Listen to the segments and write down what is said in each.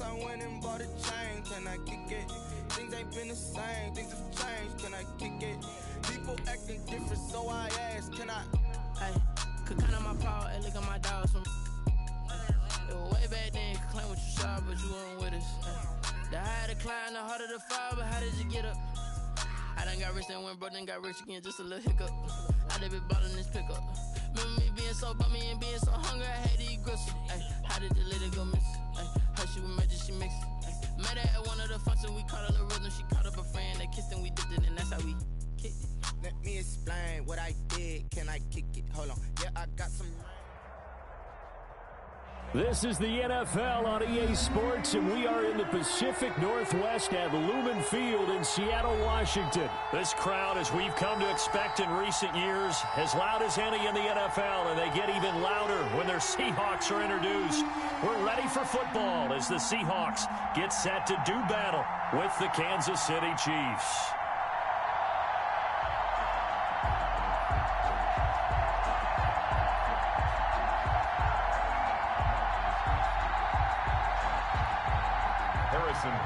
since I went and bought a chain. Can I kick it? Things ain't been the same. Things have changed. Can I kick it? People acting different, so I ask, can I? Hey, could count on my power, hey, look at my dogs from. Way back then, could claim what you saw, but you weren't with us. The higher the climb, the harder the fall, but how did you get up? I done got rich, then went broke, then got rich again, just a little hiccup. I done been ballin' this pickup. Remember me being so bummy and being so hungry, I had to eat gristle. Ay, how did the lady go miss? Ay, how she was magic, she mixed. Met her at one of the functions, we caught her the rhythm, she caught up a friend, they kissed and we dipped it, and that's how we kicked it. Let me explain what I did. Can I kick it? Hold on. Yeah, I got some. This is the NFL on EA Sports, and we are in the Pacific Northwest at Lumen Field in Seattle, Washington. This crowd, as we've come to expect in recent years, as loud as any in the NFL, and they get even louder when their Seahawks are introduced. We're ready for football as the Seahawks get set to do battle with the Kansas City Chiefs.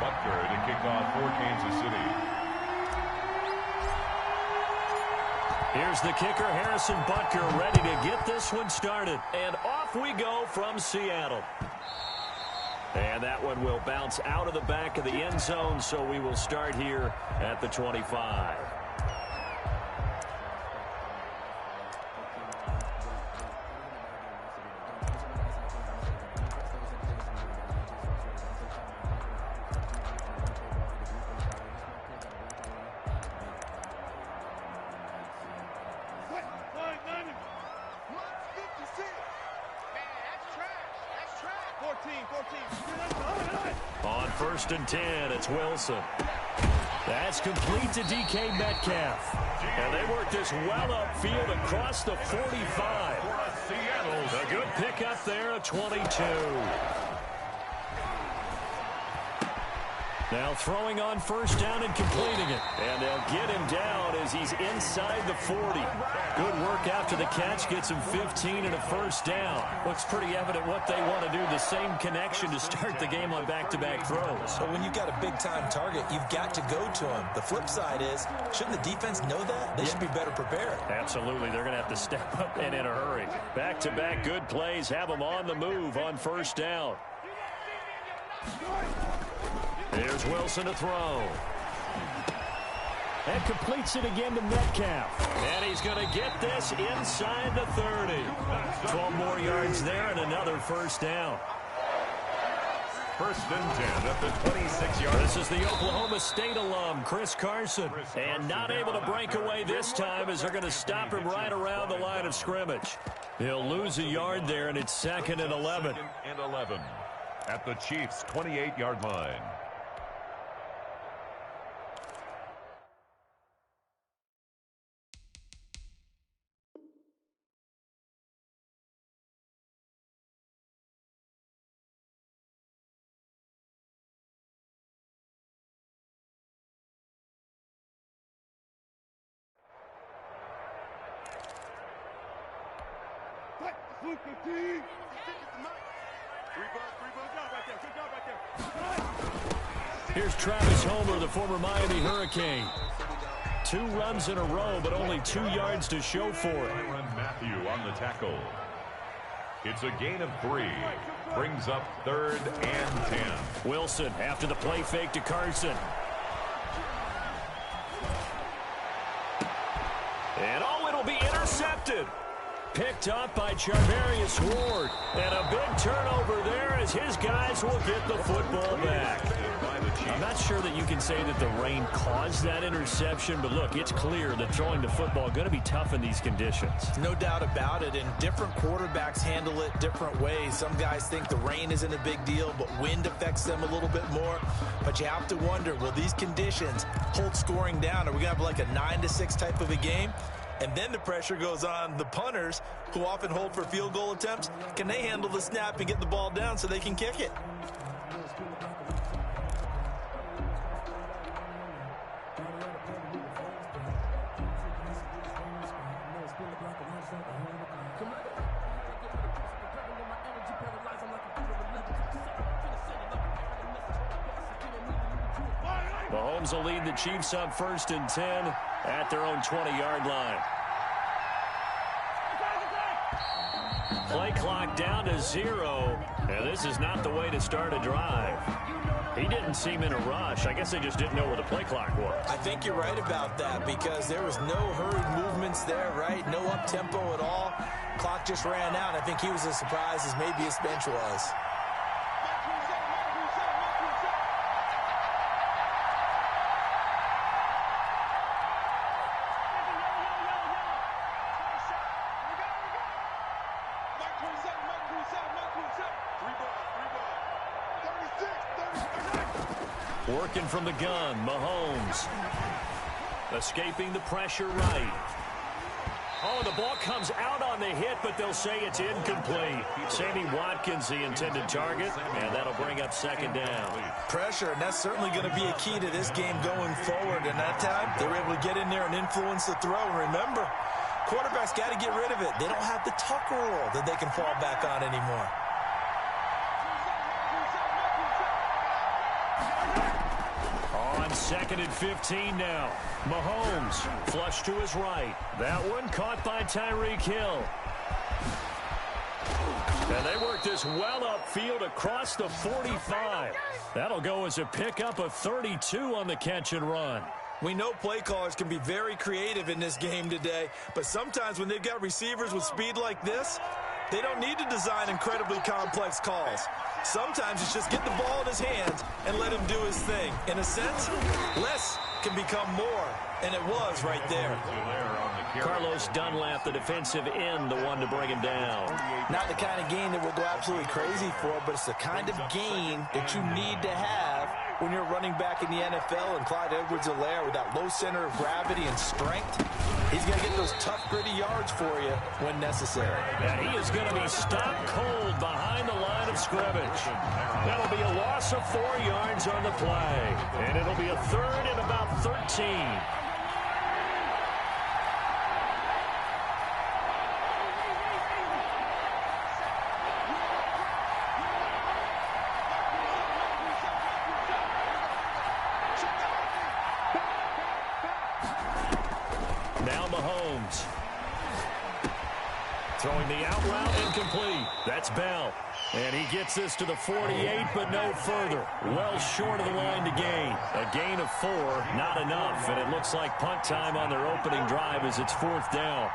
Butker to kick off for Kansas City. Here's the kicker, Harrison Butker, ready to get this one started. And off we go from Seattle. And that one will bounce out of the back of the end zone, so we will start here at the 25. On 1st and 10, it's Wilson. That's complete to DK Metcalf. And they work this well upfield across the 45. A good pickup there at 22. Now throwing on 1st down and completing it. And they'll get him down as he's inside the 40. Good work after the catch. Gets him 15 and a 1st down. Looks pretty evident what they want to do. The same connection to start the game on back-to-back throws. But when you've got a big-time target, you've got to go to him. The flip side is, shouldn't the defense know that? They should be better prepared. Absolutely. They're going to have to step up and in a hurry. Back-to-back good plays have them on the move on 1st down. Here's Wilson to throw. And completes it again to Metcalf. And he's going to get this inside the 30. 12 more yards there and another 1st down. 1st and 10 at the 26-yard. This is the Oklahoma State alum, Chris Carson. And not able to break away this time as they're going to stop him right around the line of scrimmage. He'll lose a yard there, and it's 2nd and 11. 2nd and 11 at the Chiefs' 28-yard line. Here's Travis Homer, the former Miami Hurricane. 2 runs in a row, but only 2 yards to show for it. Tyrann Mathieu on the tackle. It's a gain of 3. Brings up 3rd and 10. Wilson after the play fake to Carson. And it'll be intercepted. Picked up by Charvarius Ward. And a big turnover there as his guys will get the football back. I'm not sure that you can say that the rain caused that interception, but look, it's clear that throwing the football is going to be tough in these conditions. No doubt about it, and different quarterbacks handle it different ways. Some guys think the rain isn't a big deal, but wind affects them a little bit more. But you have to wonder, will these conditions hold scoring down? Are we going to have like a 9-6 type of a game? And then the pressure goes on the punters, who often hold for field goal attempts. Can they handle the snap and get the ball down so they can kick it? Mahomes will lead the Chiefs up 1st and 10 at their own 20-yard line. Play clock down to 0, and this is not the way to start a drive. He didn't seem in a rush. I guess they just didn't know where the play clock was. I think you're right about that because there was no hurried movements there, right? No up-tempo at all. Clock just ran out. I think he was as surprised as maybe his bench was. Working from the gun, Mahomes. Escaping the pressure right. Oh, the ball comes out on the hit, but they'll say it's incomplete. Sammy Watkins, the intended target, and that'll bring up 2nd down. Pressure, and that's certainly going to be a key to this game going forward. And that time, they were able to get in there and influence the throw. And remember, quarterbacks got to get rid of it. They don't have the Tucker rule that they can fall back on anymore. On 2nd and 15 now. Mahomes, flush to his right. That one caught by Tyreek Hill. And they work this well upfield across the 45. That'll go as a pickup of 32 on the catch and run. We know play callers can be very creative in this game today, but sometimes when they've got receivers with speed like this, they don't need to design incredibly complex calls. Sometimes it's just get the ball in his hands and let him do his thing. In a sense, less can become more, and it was right there. Carlos Dunlap, the defensive end, the one to bring him down. Not the kind of gain that we'll go absolutely crazy for, but it's the kind of gain that you need to have when you're running back in the NFL. And Clyde Edwards-Helaire, with that low center of gravity and strength, he's going to get those tough, gritty yards for you when necessary. And he is going to be stopped cold behind the line of scrimmage. That'll be a loss of 4 yards on the play. And it'll be a 3rd and about 13. Now Mahomes. Throwing the out route, incomplete. That's Bell. And he gets this to the 48, but no further. Well short of the line to gain. A gain of 4, not enough. And it looks like punt time on their opening drive as it's 4th down.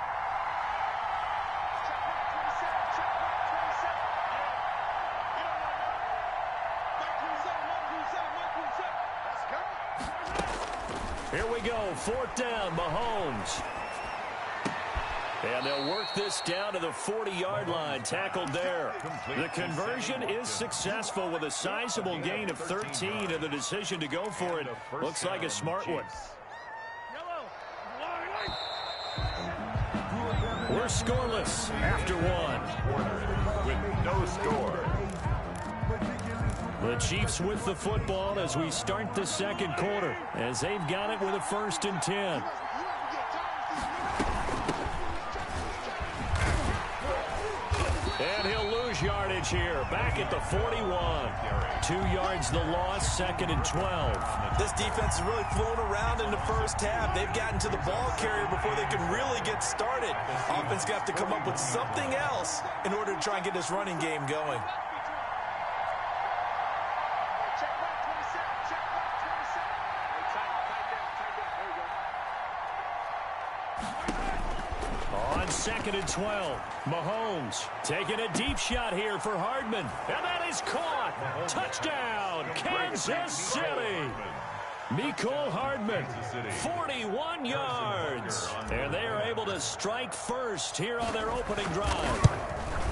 Here we go, 4th down, Mahomes. And they'll work this down to the 40-yard line, tackled there. The conversion is successful with a sizable gain of 13, and the decision to go for it looks like a smart one. We're scoreless after 1. With no score. The Chiefs with the football as we start the 2nd quarter, as they've got it with a 1st and 10. And he'll lose yardage here, back at the 41. 2 yards the loss, 2nd and 12. This defense has really flown around in the first half. They've gotten to the ball carrier before they can really get started. Offense got to come up with something else in order to try and get this running game going. On 2nd and 12, Mahomes taking a deep shot here for Hardman. And that is caught. Touchdown, Kansas City. Mecole Hardman, 41 yards. And they are able to strike first here on their opening drive.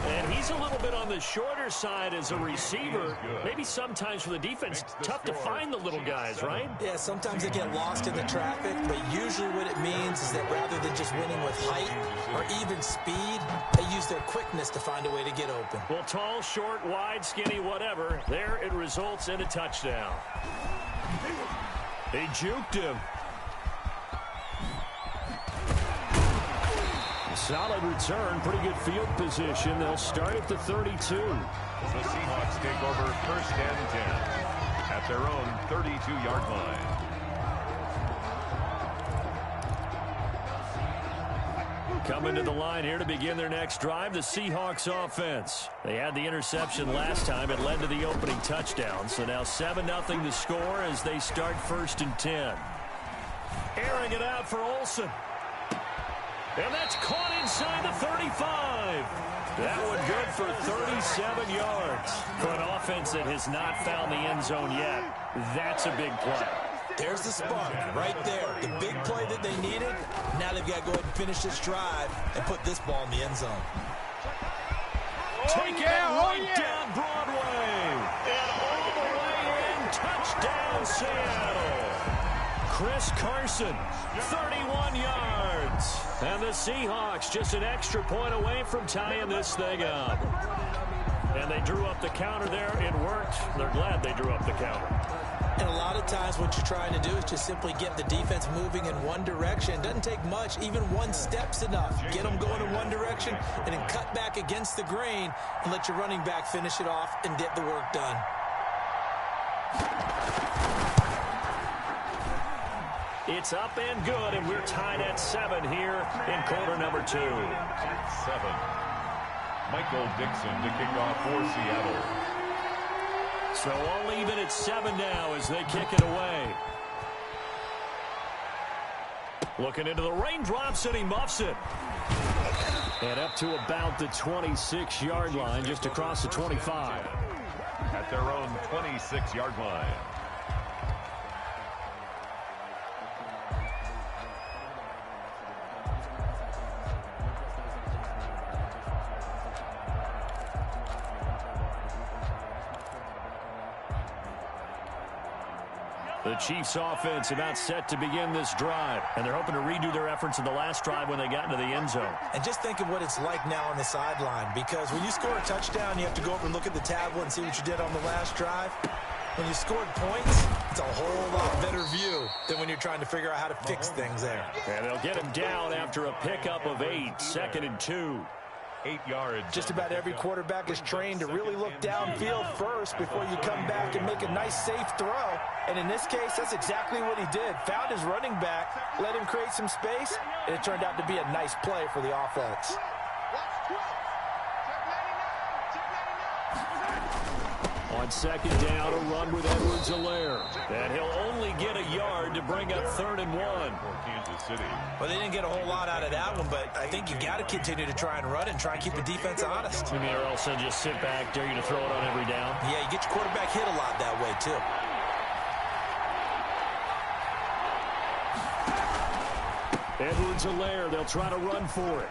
And he's a little bit on the shorter side as a receiver. Maybe sometimes for the defense, tough to find the little guys, right? Yeah, sometimes they get lost in the traffic, but usually what it means is that rather than just winning with height or even speed, they use their quickness to find a way to get open. Well, tall, short, wide, skinny, whatever, there it results in a touchdown. They juked him. Solid return, pretty good field position. They'll start at the 32. The Seahawks take over 1st and 10 at their own 32-yard line. Coming to the line here to begin their next drive, the Seahawks offense. They had the interception last time. It led to the opening touchdown. So now 7-0 the score as they start 1st and 10. Airing it out for Olsen. And that's caught inside the 35. That one good for 37 yards. For an offense that has not found the end zone yet, that's a big play. There's the spark right there. The big play that they needed. Now they've got to go ahead and finish this drive and put this ball in the end zone. Taking it right down Broadway. And all the way in. Touchdown, Seattle. Chris Carson, 31 yards. And the Seahawks just an extra point away from tying this thing up. And they drew up the counter there. It worked. They're glad they drew up the counter. And a lot of times what you're trying to do is just simply get the defense moving in one direction. It doesn't take much. Even one step's enough. Get them going in one direction and then cut back against the grain and let your running back finish it off and get the work done. It's up and good, and we're tied at 7 here in quarter number 2. At 7, Michael Dixon to kick off for Seattle. So all even at 7 now as they kick it away. Looking into the raindrops, and he muffs it. And up to about the 26-yard line, just across the 25. At their own 26-yard line. The Chiefs offense about set to begin this drive, and they're hoping to redo their efforts in the last drive when they got into the end zone. And just think of what it's like now on the sideline, because when you score a touchdown, you have to go over and look at the tablet and see what you did on the last drive. When you scored points, it's a whole lot better view than when you're trying to figure out how to fix things there. And they'll get him down after a pickup of 8, 2nd and 2. 8 yards. Just about every quarterback is trained to really look downfield first before you come back and make a nice, safe throw. And in this case, that's exactly what he did. Found his running back, let him create some space, and it turned out to be a nice play for the offense. On 2nd down, a run with Edwards-Helaire. And he'll only get a yard to bring up 3rd and 1. For Kansas City. Well, they didn't get a whole lot out of that one, but I think you've got to continue to try and run and try and keep the defense honest. You mean, or else they'll just sit back, dare you to throw it on every down? Yeah, you get your quarterback hit a lot that way, too. Edwards-Helaire, they'll try to run for it.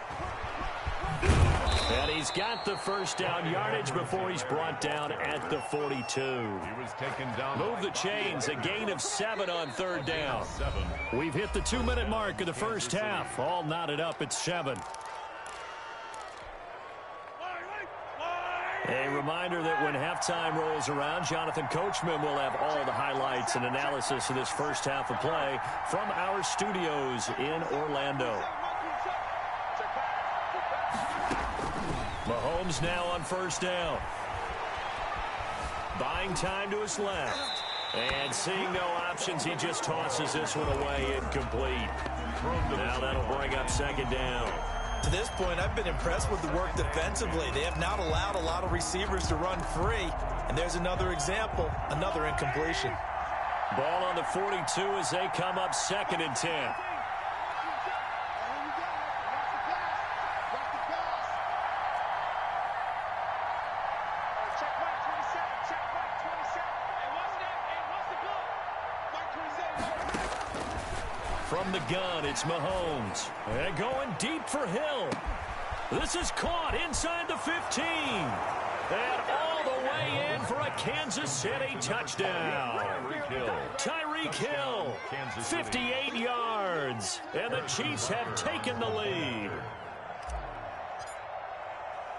And he's got the first down yardage before he's brought down at the 42. He was taken down. Move the chains, a gain of 7 on 3rd down. 7. We've hit the 2-minute mark of the first half. All knotted up at 7. A reminder that when halftime rolls around, Jonathan Coachman will have all the highlights and analysis of this first half of play from our studios in Orlando. Mahomes now on 1st down. Buying time to his left. And seeing no options, he just tosses this one away incomplete. Now that'll bring up 2nd down. To this point, I've been impressed with the work defensively. They have not allowed a lot of receivers to run free. And there's another example, another incompletion. Ball on the 42 as they come up 2nd and 10. From the gun, it's Mahomes. And going deep for Hill. This is caught inside the 15. And all the way in for a Kansas City touchdown. Tyreek Hill, 58 yards. And the Chiefs have taken the lead.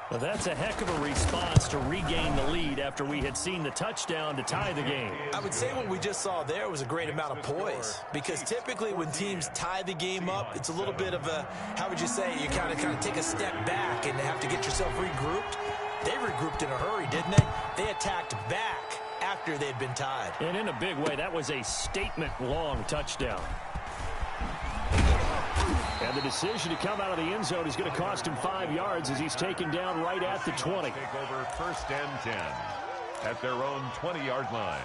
Well, that's a heck of a response to regain the lead after we had seen the touchdown to tie the game. I would say what we just saw there was a great amount of poise, because typically when teams tie the game up, it's a little bit of a, how would you say, you kind of take a step back and have to get yourself regrouped. They regrouped in a hurry, didn't they? They attacked back after they'd been tied. And in a big way, that was a statement-long touchdown. And the decision to come out of the end zone is going to cost him 5 yards as he's taken down right at the 20. Take over 1st and 10 at their own 20-yard line.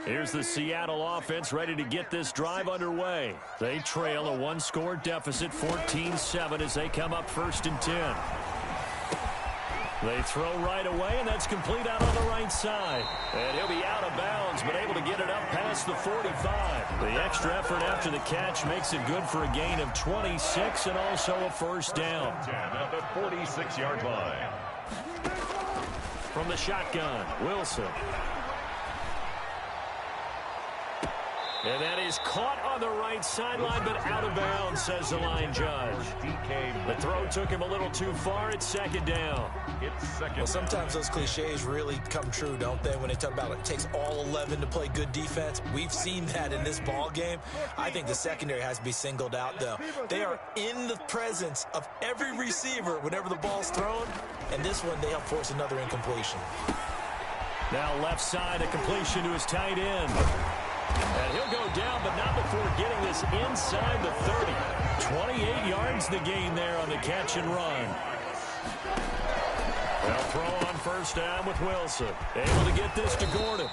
Here's the Seattle offense ready to get this drive underway. They trail a one-score deficit, 14-7, as they come up 1st and 10. They throw right away, and that's complete out on the right side. And he'll be out of bounds, but able to get it up past the 45. The extra effort after the catch makes it good for a gain of 26 and also a 1st down. 10 at the 46-yard line. From the shotgun, Wilson. And that is caught on the right sideline, but out of bounds, says the line judge. The throw took him a little too far. It's 2nd down. Well, sometimes those cliches really come true, don't they? When they talk about it takes all 11 to play good defense. We've seen that in this ball game. I think the secondary has to be singled out, though. They are in the presence of every receiver whenever the ball's thrown. And this one, they help force another incompletion. Now left side, a completion to his tight end. And he'll go down, but not before getting this inside the 30. 28 yards the gain there on the catch and run. They'll throw on 1st down with Wilson. Able to get this to Gordon.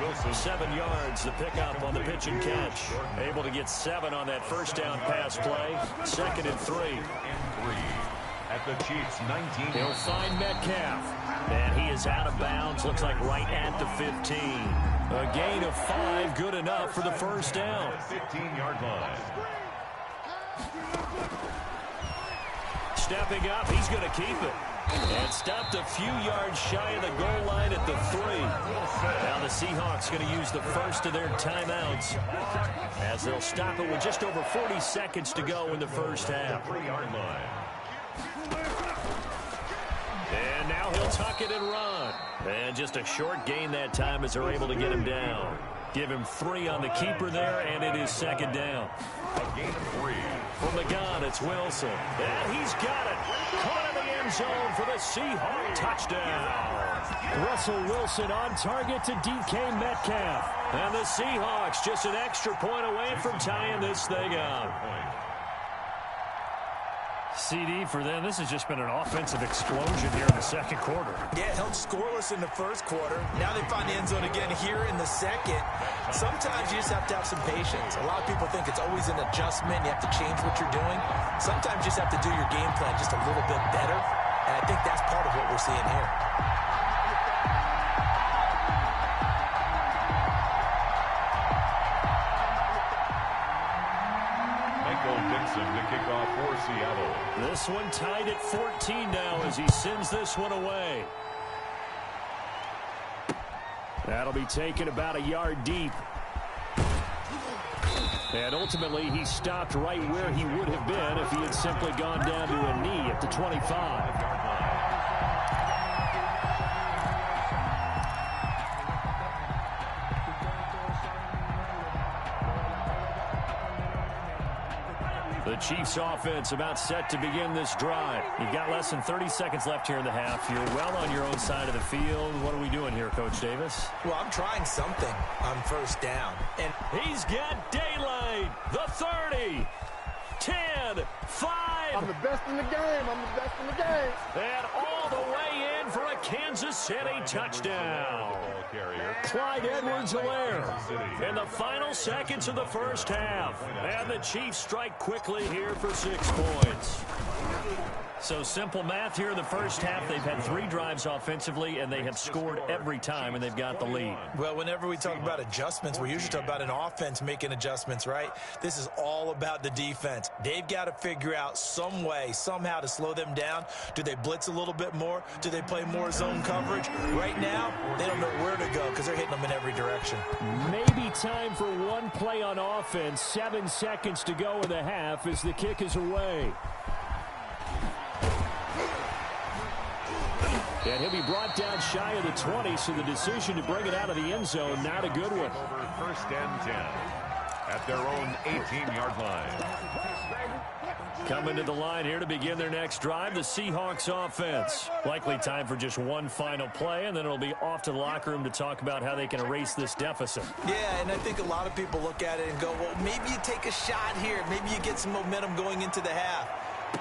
Wilson, 7 yards, the pickup on the pitch and catch. Able to get 7 on that 1st down pass play. 2nd and 3. At the Chiefs' 19. He'll find Metcalf. And he is out of bounds. Looks like right at the 15. A gain of 5, good enough for the 1st down. 15-yard line. Stepping up, he's going to keep it. And stopped a few yards shy of the goal line at the 3. Now the Seahawks going to use the first of their timeouts as they'll stop it with just over 40 seconds to go in the 1st half. 3-yard line. And now he'll tuck it and run. And just a short gain that time as they're able to get him down. Give him 3 on the keeper there, and it is 2nd down. A gain of 3. From the gun, it's Wilson. And he's got it. Caught in the end zone for the Seahawks touchdown. Russell Wilson on target to DK Metcalf. And the Seahawks just an extra point away from tying this thing up. CD for them, this has just been an offensive explosion here in the 2nd quarter. Yeah, held scoreless in the 1st quarter. Now they find the end zone again here in the 2nd. Sometimes you just have to have some patience. A lot of people think it's always an adjustment. You have to change what you're doing. Sometimes you just have to do your game plan just a little bit better. And I think that's part of what we're seeing here. To kick off for Seattle. This one tied at 14 now as he sends this one away. That'll be taken about a yard deep. And ultimately he stopped right where he would have been if he had simply gone down to a knee at the 25. The Chiefs offense about set to begin this drive. You've got less than 30 seconds left here in the half. You're well on your own side of the field. What are we doing here, Coach Davis? Well, I'm trying something on 1st down. And he's got daylight. The 30. 10. 5. I'm the best in the game. I'm the best in the game. And all the way in for a Kansas City touchdown. Clyde Edwards-Helaire in the final seconds of the 1st half. And the Chiefs strike quickly here for 6 points. So simple math here in the 1st half. They've had 3 drives offensively, and they have scored every time, and they've got the lead. Well, whenever we talk about adjustments, we usually talk about an offense making adjustments, right? This is all about the defense. They've got to figure out some way, somehow to slow them down. Do they blitz a little bit more? Do they play more zone coverage? Right now, they don't know where to go because they're hitting them in every direction. Maybe time for one play on offense. 7 seconds to go in the half as the kick is away. And he'll be brought down shy of the 20, so the decision to bring it out of the end zone, not a good one. Over 1st and 10 at their own 18-yard line. Coming to the line here to begin their next drive, the Seahawks offense. Likely time for just one final play, and then it'll be off to the locker room to talk about how they can erase this deficit. Yeah, and I think a lot of people look at it and go, well, maybe you take a shot here. Maybe you get some momentum going into the half.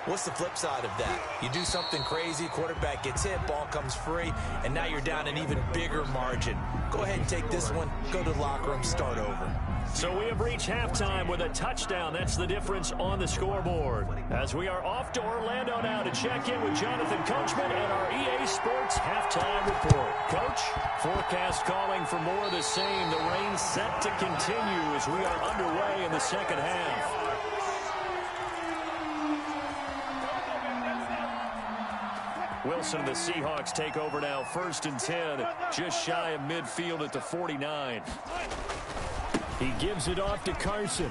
What's the flip side of that? You do something crazy, quarterback gets hit, ball comes free, and now you're down an even bigger margin. Go ahead and take this one, go to the locker room, start over. So we have reached halftime with a touchdown. That's the difference on the scoreboard. As we are off to Orlando now to check in with Jonathan Coachman and our EA Sports halftime report. Coach, forecast calling for more of the same. The rain set to continue as we are underway in the second half. Wilson and the Seahawks take over now, 1st and 10, just shy of midfield at the 49. He gives it off to Carson.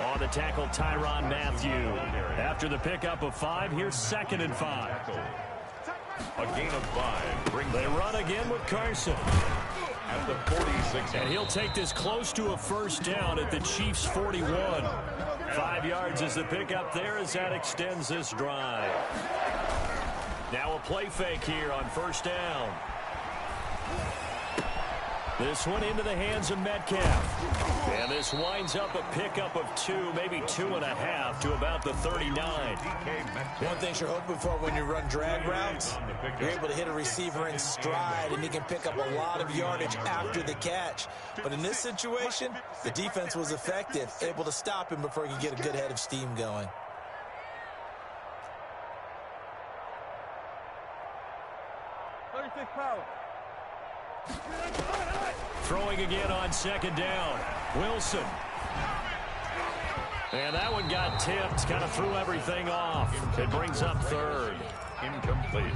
On the tackle, Tyrann Mathieu. After the pickup of 5, here's 2nd and 5. A gain of 5. They run again with Carson. At the 46. And he'll take this close to a 1st down at the Chiefs' 41. 5 yards is the pickup there as that extends this drive. Now a play fake here on 1st down. This one into the hands of Metcalf. And this winds up a pickup of 2, maybe 2.5 to about the 39. One thing you're hoping for when you run drag routes, you're able to hit a receiver in stride, and he can pick up a lot of yardage after the catch. But in this situation, the defense was effective, able to stop him before he could get a good head of steam going. Throwing again on 2nd down. Wilson. And that one got tipped, kind of threw everything off. It brings up 3rd. Incomplete.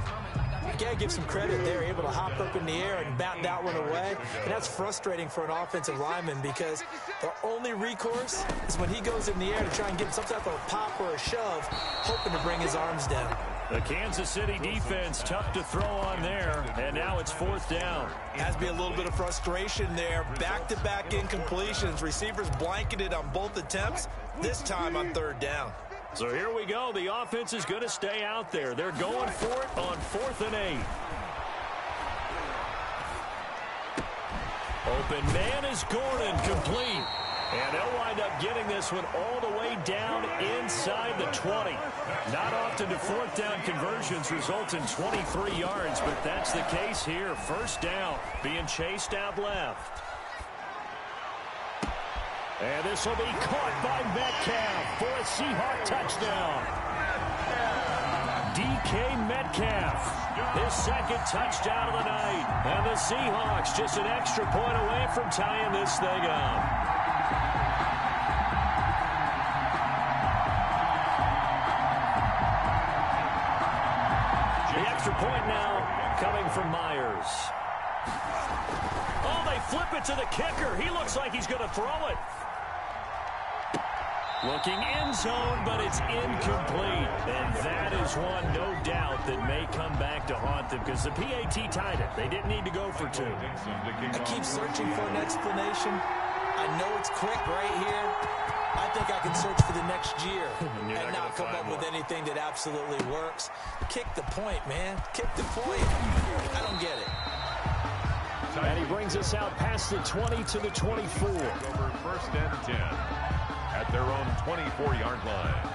You got to give some credit there, able to hop up in the air and bat that one away. And that's frustrating for an offensive lineman because their only recourse is when he goes in the air to try and get some type of a pop or a shove, hoping to bring his arms down. The Kansas City defense tough to throw on there, and now it's 4th down. Has to be a little bit of frustration there. Back-to-back incompletions. Receivers blanketed on both attempts, this time on 3rd down. So here we go. The offense is going to stay out there. They're going for it on 4th and 8. Open man is Gordon, complete. And they'll wind up getting this one all the way down inside the 20. Not often do 4th down conversions result in 23 yards, but that's the case here. 1st down, being chased out left. And this will be caught by Metcalf for a Seahawk touchdown. DK Metcalf, his 2nd touchdown of the night. And the Seahawks just an extra point away from tying this thing up. The extra point now coming from Myers. Oh, they flip it to the kicker. He looks like he's going to throw it. Looking end zone, but it's incomplete. And that is one, no doubt, that may come back to haunt them because the PAT tied it. They didn't need to go for 2. I keep searching for an explanation. I know it's quick right here. I think I can search for the next year and not come up with anything that absolutely works. Kick the point, man. Kick the point. I don't get it. And he brings us out past the 20 to the 24. Over 1st and 10 at their own 24-yard line.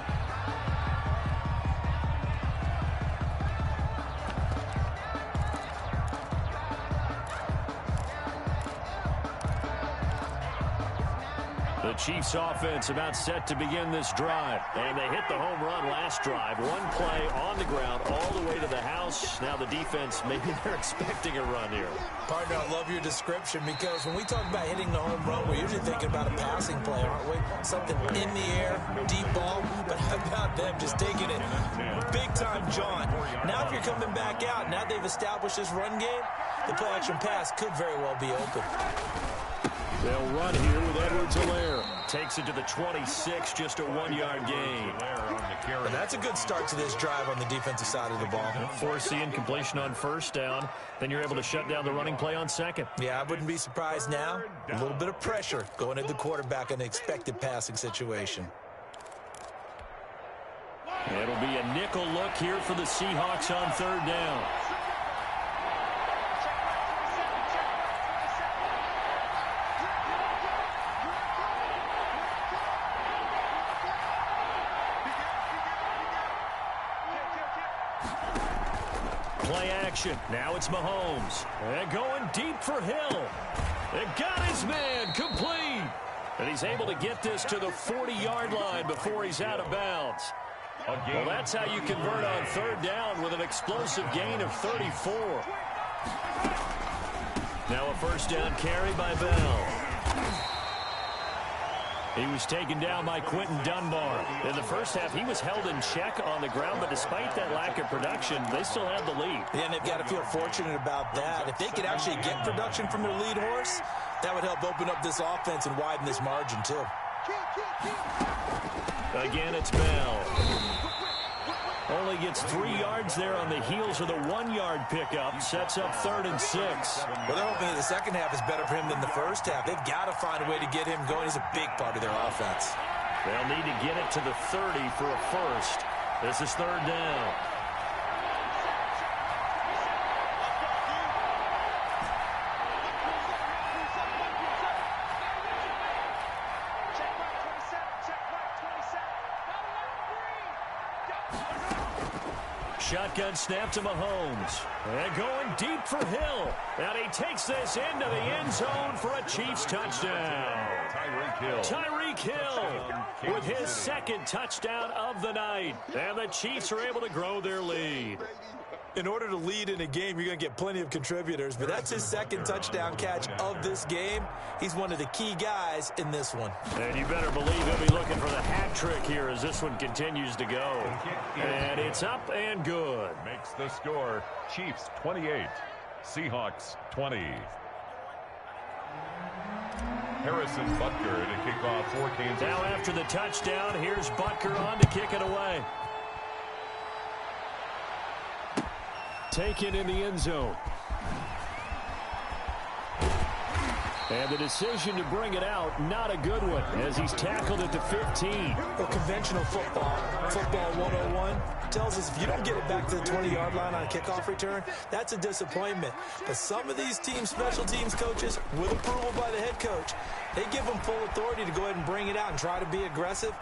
The Chiefs offense about set to begin this drive. And they hit the home run last drive. One play on the ground all the way to the house. Now the defense, maybe they're expecting a run here. Partner, I love your description because when we talk about hitting the home run, we're usually thinking about a passing play, aren't we? Something in the air, deep ball. But how about them just taking it big-time jaunt? Now if you're coming back out, now they've established this run game, the play-action pass could very well be open. They'll run here with Edwards-Helaire. takes it to the 26, just a 1-yard gain. And that's a good start to this drive on the defensive side of the ball. Force the incompletion on first down. Then you're able to shut down the running play on second. Yeah, I wouldn't be surprised now. A little bit of pressure going at the quarterback in an expected passing situation. It'll be a nickel look here for the Seahawks on third down. Play action. Now it's Mahomes. And going deep for Hill. And got his man complete. And he's able to get this to the 40-yard line before he's out of bounds. Well, that's how you convert on third down with an explosive gain of 34. Now a first down carry by Bell. He was taken down by Quentin Dunbar. In the first half, he was held in check on the ground, but despite that lack of production, they still have the lead. Yeah, and they've got to feel fortunate about that. If they could actually get production from their lead horse, that would help open up this offense and widen this margin, too. Again, it's Bell. Only gets 3 yards there on the heels of the 1-yard pickup. Sets up 3rd and 6. Well, they're hoping that the second half is better for him than the first half. They've got to find a way to get him going. He's a big part of their offense. They'll need to get it to the 30 for a first. This is third down. Shotgun snap to Mahomes. And going deep for Hill. And he takes this into the end zone for a Chiefs touchdown. Tyreek Hill with his second touchdown of the night. And the Chiefs are able to grow their lead. In order to lead in a game, you're going to get plenty of contributors, but that's his second touchdown catch of this game. He's one of the key guys in this one. And you better believe he'll be looking for the hat trick here as this one continues to go. And it's up and good. Makes the score Chiefs 28, Seahawks 20. Harrison Butker to kick off for Kansas. Now after the touchdown, here's Butker on to kick it away. Taken in the end zone. And the decision to bring it out, not a good one, as he's tackled at the 15. Well, conventional football 101, tells us if you don't get it back to the 20-yard line on a kickoff return, that's a disappointment. But some of these special teams coaches, with approval by the head coach, they give them full authority to go ahead and bring it out and try to be aggressive.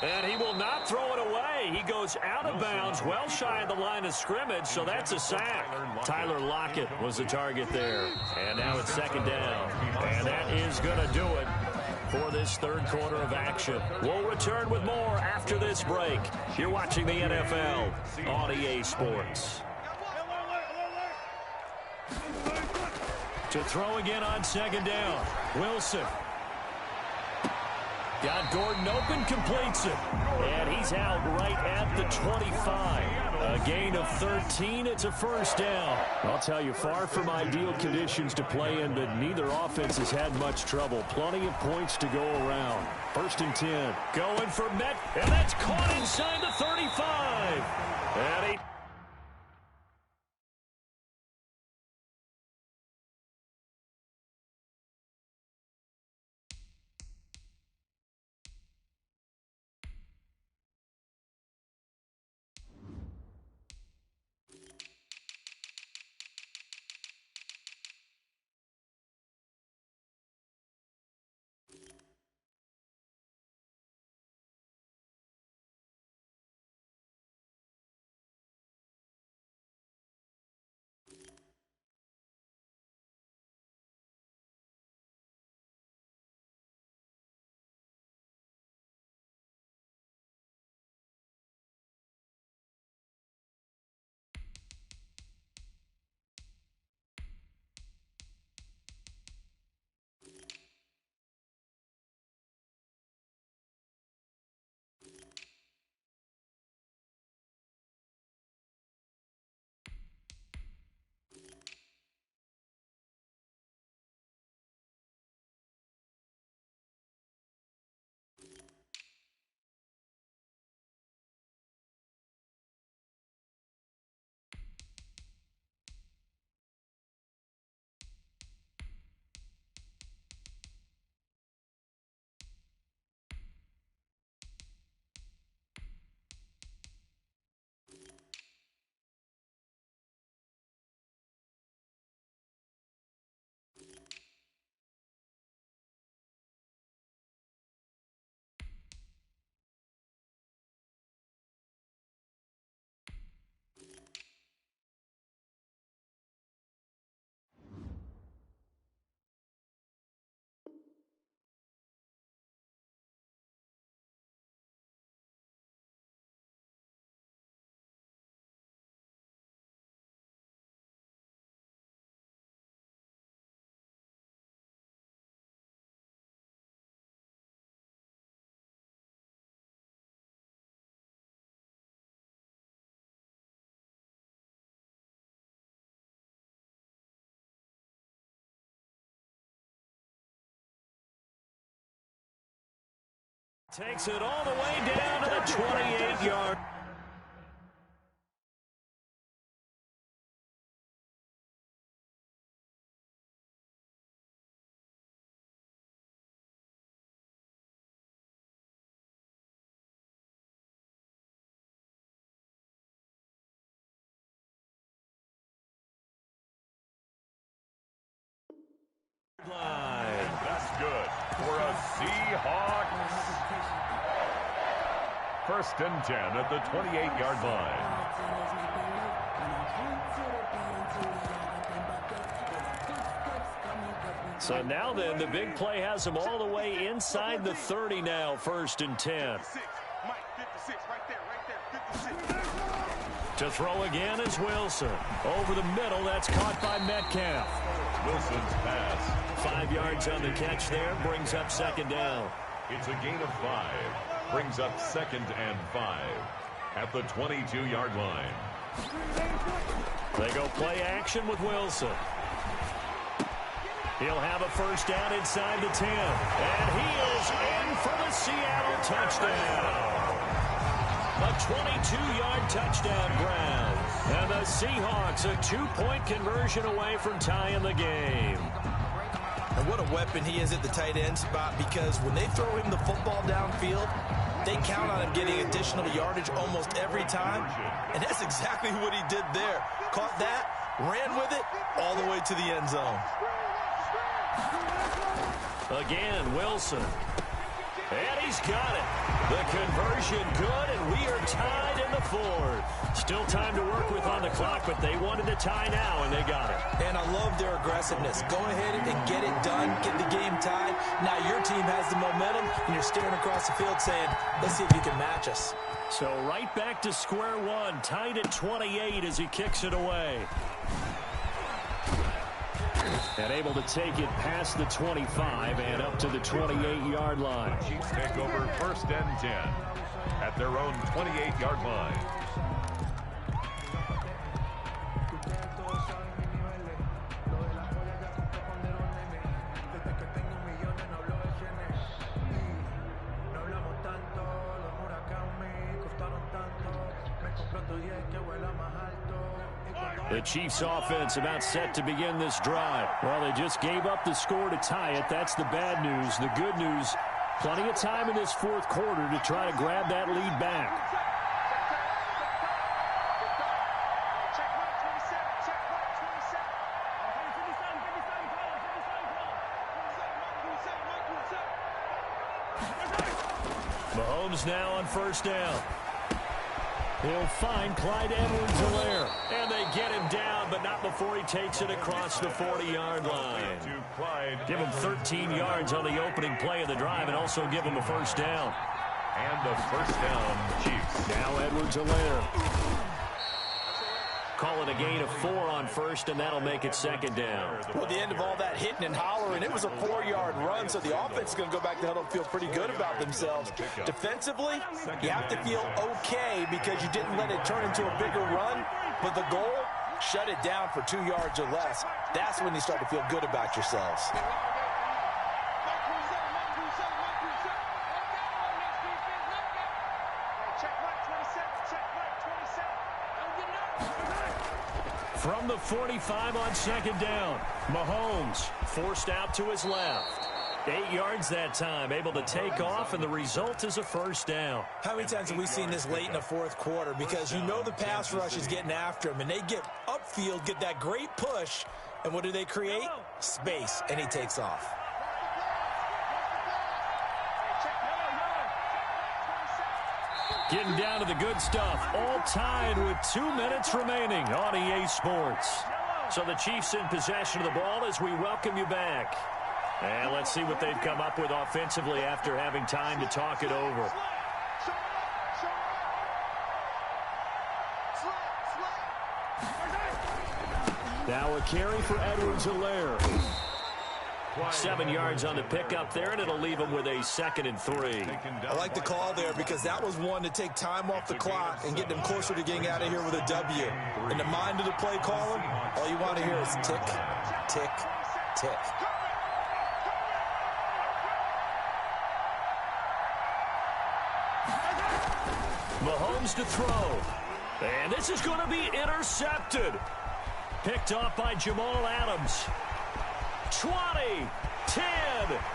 And he will not throw it away. He goes out of bounds, well shy of the line of scrimmage, so that's a sack. Tyler Lockett was the target there. And now it's second down. And that is going to do it for this third quarter of action. We'll return with more after this break. You're watching the NFL on EA Sports. To throw again on second down. Wilson. Got Gordon open, completes it. And he's out right at the 25. A gain of 13, it's a first down. I'll tell you, far from ideal conditions to play in, but neither offense has had much trouble. Plenty of points to go around. 1st and 10. Going for Met, and that's caught inside the 35. And he Takes it all the way down to the 28-yard. That's good for a Seahawks. First and 10 at the 28-yard line. So now then, the big play has them all the way inside the 30 now, first and 10. To throw again is Wilson. Over the middle, that's caught by Metcalf. Wilson's pass. 5 yards on the catch there, brings up second down. It's a gain of 5. Brings up second and 5 at the 22-yard line. They go play action with Wilson. He'll have a first down inside the 10. And he is in for the Seattle touchdown. A 22-yard touchdown grab. And the Seahawks a 2-point conversion away from tying the game. And what a weapon he is at the tight end spot, because when they throw him the football downfield, they count on him getting additional yardage almost every time. And that's exactly what he did there. Caught that, ran with it, all the way to the end zone. Again, Wilson. And he's got it. The conversion good, and we are tied in the fourth. Still time to work with on the clock, but they wanted to tie now, and they got it. And I love their aggressiveness. Go ahead and get it done, get the game tied. Now your team has the momentum, and you're staring across the field saying, let's see if you can match us. So right back to square one, tied at 28 as he kicks it away. And able to take it past the 25 and up to the 28-yard line. Chiefs take over first and 10 at their own 28-yard line. The Chiefs offense about set to begin this drive. Well, they just gave up the score to tie it. That's the bad news. The good news, plenty of time in this fourth quarter to try to grab that lead back. Mahomes now on first down. He'll find Clyde Edwards-Helaire. And they get him down, but not before he takes it across the 40-yard line. Give him 13 yards on the opening play of the drive and also give him a first down. And the first down, Chiefs. Now Edwards-Helaire. Call it a gain of 4 on first, and that'll make it second down. Well, at the end of all that hitting and hollering, it was a 4-yard run, so the offense is going to go back to the huddle and feel pretty good about themselves. Defensively, you have to feel okay because you didn't let it turn into a bigger run, but the goal, shut it down for 2 yards or less. That's when you start to feel good about yourselves. From the 45 on second down, Mahomes forced out to his left. 8 yards that time, able to take off, and the result is a first down. How many times have we seen this late in the fourth quarter? Because you know the pass rush is getting after him, and they get upfield, get that great push, and what do they create? Space, and he takes off. Getting down to the good stuff, all tied with 2 minutes remaining on EA Sports. So the Chiefs in possession of the ball as we welcome you back. And let's see what they've come up with offensively after having time to talk it over. Now a carry for Edwards-Helaire. 7 yards on the pickup there, and it'll leave him with a 2nd and 3. I like the call there because that was one to take time off the clock and get them closer to getting out of here with a W. In the mind of the play caller, all you want to hear is tick, tick, tick. Mahomes to throw. And this is going to be intercepted. Picked off by Jamal Adams. 20, 10,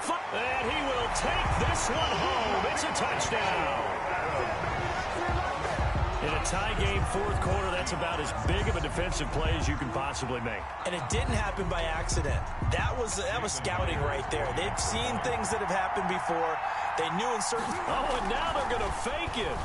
5, and he will take this one home. It's a touchdown. In a tie game, fourth quarter, that's about as big of a defensive play as you can possibly make. And it didn't happen by accident. That was scouting right there. They've seen things that have happened before. They knew in certain... Oh, and now they're going to fake it.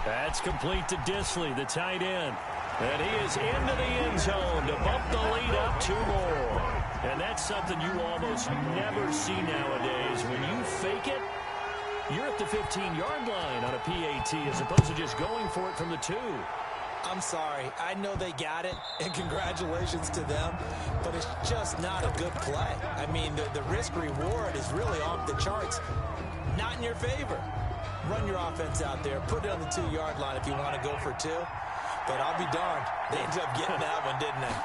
That's complete to Disley, the tight end. And he is into the end zone to bump the lead up 2 more. And that's something you almost never see nowadays. When you fake it, you're at the 15-yard line on a PAT as opposed to just going for it from the 2. I'm sorry. I know they got it, and congratulations to them, but it's just not a good play. I mean, the risk-reward is really off the charts. Not in your favor. Run your offense out there. Put it on the 2-yard line if you want to go for 2. But I'll be darned. They ended up getting that one, didn't they?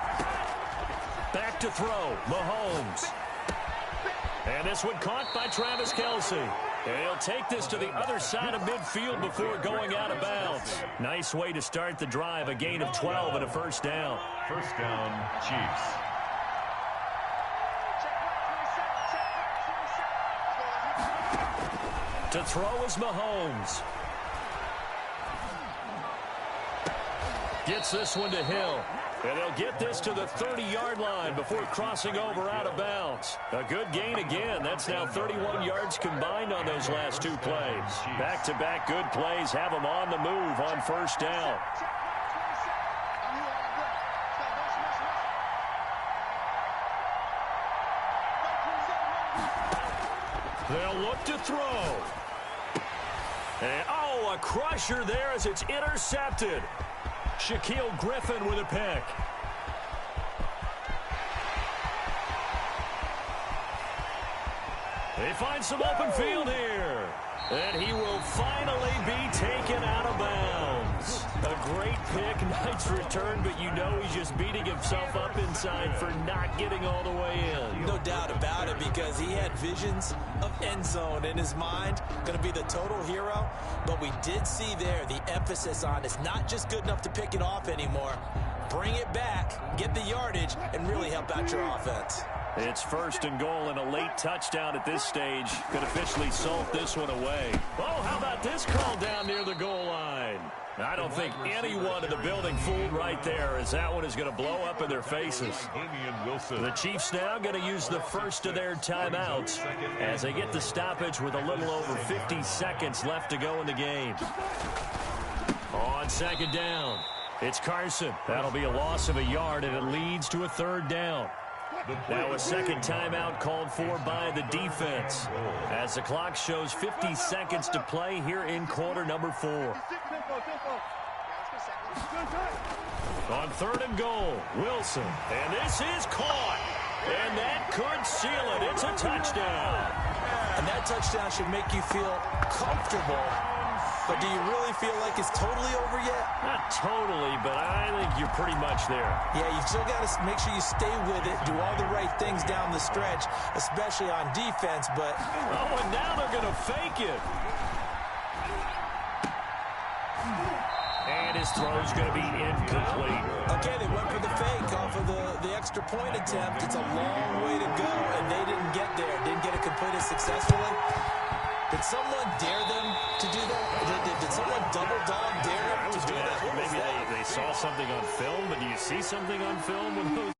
Back to throw. Mahomes. And this one caught by Travis Kelce. And he'll take this to the other side of midfield before going out of bounds. Nice way to start the drive. A gain of 12 and a first down. First down, Chiefs. To throw is Mahomes. Gets this one to Hill. And they'll get this to the 30-yard line before crossing over out of bounds. A good gain again. That's now 31 yards combined on those last 2 plays. Back-to-back good plays have them on the move on first down. They'll look to throw. And, oh, a crusher there as it's intercepted. Shaquille Griffin with a pick. They find some open field here. And he will finally be taken out of bounds. A great pick, nice return, but you know he's just beating himself up inside for not getting all the way in. No doubt about it, because he had visions of end zone in his mind. Going to be the total hero. But we did see there the emphasis on it's not just good enough to pick it off anymore. Bring it back, get the yardage, and really help out your offense. It's first and goal and a late touchdown at this stage. Could officially salt this one away. Oh, how about this call down near the goal line? I don't think anyone in the building fooled right there, as that one is going to blow up in their faces. The Chiefs now going to use the first of their timeouts as they get the stoppage with a little over 50 seconds left to go in the game. On second down, it's Carson. That'll be a loss of a yard, and it leads to a third down. Now a second timeout called for by the defense as the clock shows 50 seconds to play here in quarter number 4. On third and goal, Wilson. And this is caught. And that could seal it. It's a touchdown. And that touchdown should make you feel comfortable. But do you really feel like it's totally over yet? Not totally, but I think you're pretty much there. Yeah, you still got to make sure you stay with it, do all the right things down the stretch, especially on defense, but... Oh, and now they're going to fake it. And his throw's going to be incomplete. Okay, they went for the fake off of the extra point attempt. It's a long way to go, and they didn't get there. Didn't get it completed successfully. Did someone dare them to do that? Did someone double dog dare them to do that? Maybe they saw something on film, but do you see something on film when those